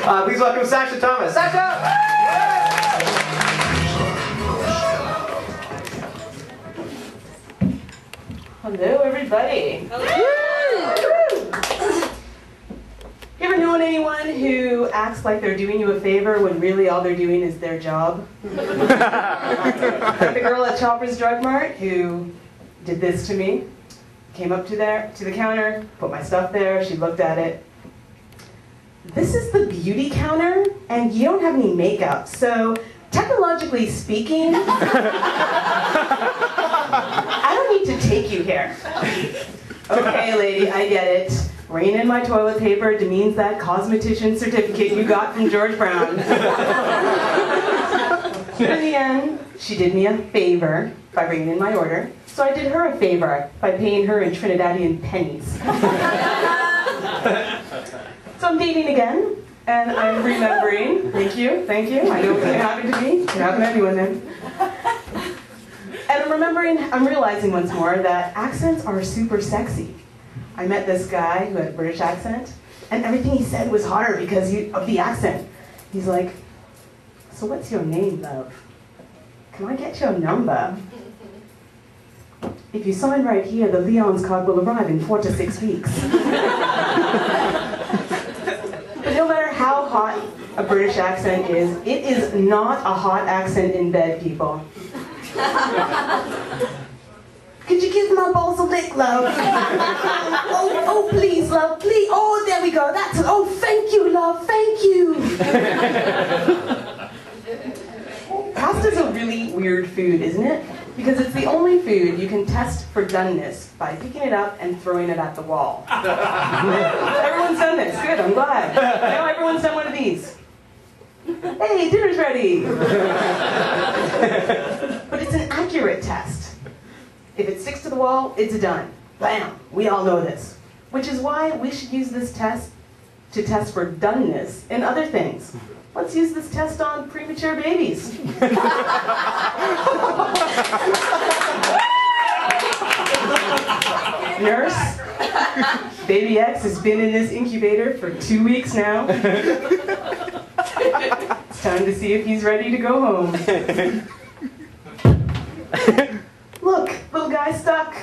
Please welcome Sasha Thomas. Sasha! Hello, everybody. Hello. You ever known anyone who acts like they're doing you a favor when really all they're doing is their job? Like the girl at Chopper's Drug Mart who did this to me. Came up to the counter, put my stuff there, she looked at it. This is the beauty counter, and you don't have any makeup, so technologically speaking, I don't need to take you here. Okay, lady, I get it. Rain in my toilet paper demeans that cosmetician certificate you got from George Brown. But in the end, she did me a favor by bringing in my order, so I did her a favor by paying her in Trinidadian pennies. So I'm dating again, and I'm remembering, thank you, I know it happened to me, it happened to everyone then. And I'm realizing once more that accents are super sexy. I met this guy who had a British accent, and everything he said was hotter because of the accent. He's like, so what's your name, love? Can I get your number? If you sign right here, the Leon's card will arrive in 4 to 6 weeks. But no matter how hot a British accent is, it is not a hot accent in bed, people. Could you kiss my balls a lick, love? Oh, please, love, please. Oh, there we go. Oh, thank you, love, thank you. Pasta's a really weird food, isn't it? Because it's the only food you can test for doneness by picking it up and throwing it at the wall. Everyone's done this. Good, I'm glad. Now everyone's done one of these. Hey, dinner's ready. But it's an accurate test. If it sticks to the wall, it's done. Bam! We all know this. Which is why we should use this test to test for doneness in other things. Let's use this test on premature babies. Nurse, baby X has been in this incubator for 2 weeks now. It's time to see if he's ready to go home. Look, little guy stuck.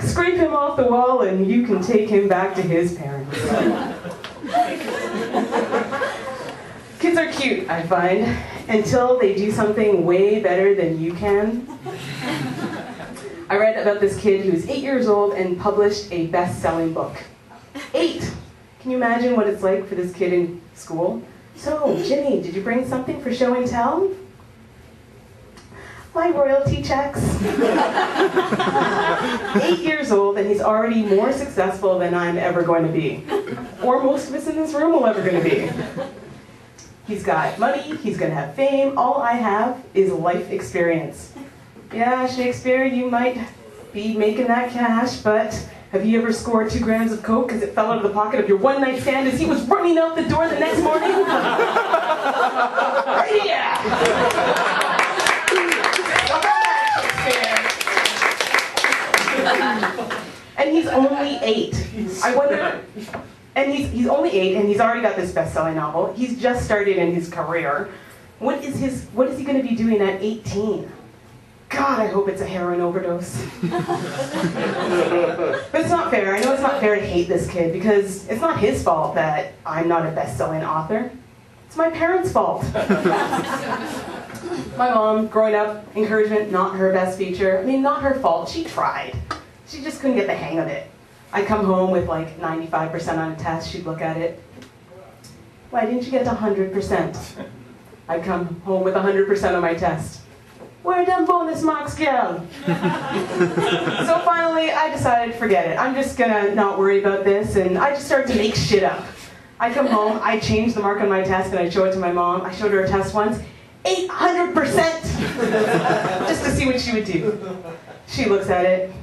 Scrape him off the wall and you can take him back to his parents. Kids are cute, I find, until they do something way better than you can. I read about this kid who was 8 years old and published a best-selling book. 8! Can you imagine what it's like for this kid in school? So, Jimmy, did you bring something for show and tell? My royalty checks. 8 years old, and he's already more successful than I'm ever going to be. Or most of us in this room will ever going to be. He's got money, he's going to have fame. All I have is life experience. Yeah, Shakespeare, you might be making that cash, but have you ever scored 2 grams of coke because it fell out of the pocket of your one-night stand as he was running out the door the next morning? Yeah! And he's only 8. I wonder... And he's only 8, and he's already got this best-selling novel. He's just started in his career. What is he going to be doing at 18? God, I hope it's a heroin overdose. But it's not fair. I know it's not fair to hate this kid, because it's not his fault that I'm not a best-selling author. It's my parents' fault. My mom, growing up, encouragement, not her best feature. I mean, not her fault. She tried. She just couldn't get the hang of it. I'd come home with like 95% on a test, she'd look at it. Why didn't you get to 100%? I'd come home with 100% on my test. Where are them bonus marks, girl? So finally, I decided, forget it. I'm just gonna not worry about this, and I just started to make shit up. I come home, I change the mark on my test, and I show it to my mom. I showed her a test once, 800%! Just to see what she would do. She looks at it.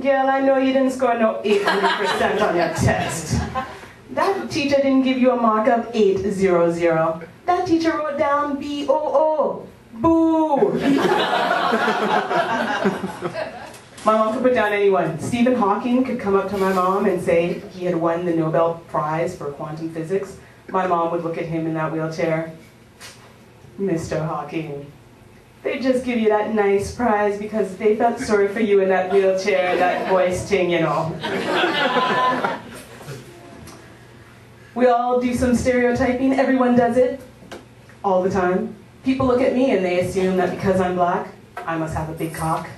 Girl, I know you didn't score no 800% on your test. That teacher didn't give you a mark of 800. That teacher wrote down BOO. Boo! My mom could put down anyone. Stephen Hawking could come up to my mom and say he had won the Nobel Prize for quantum physics. My mom would look at him in that wheelchair. Mr. Hawking, they just give you that nice prize because they felt sorry for you in that wheelchair, that voice thing, you know. We all do some stereotyping. Everyone does it all the time. People look at me and they assume that because I'm black, I must have a big cock.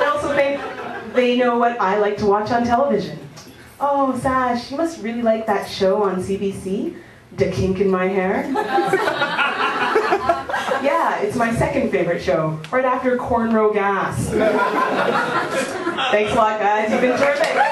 I also think they know what I like to watch on television. Oh, Sash, you must really like that show on CBC, The Kink in My Hair. Yeah, it's my second favorite show, right after Cornrow Gas. Thanks a lot, guys. You've been terrific.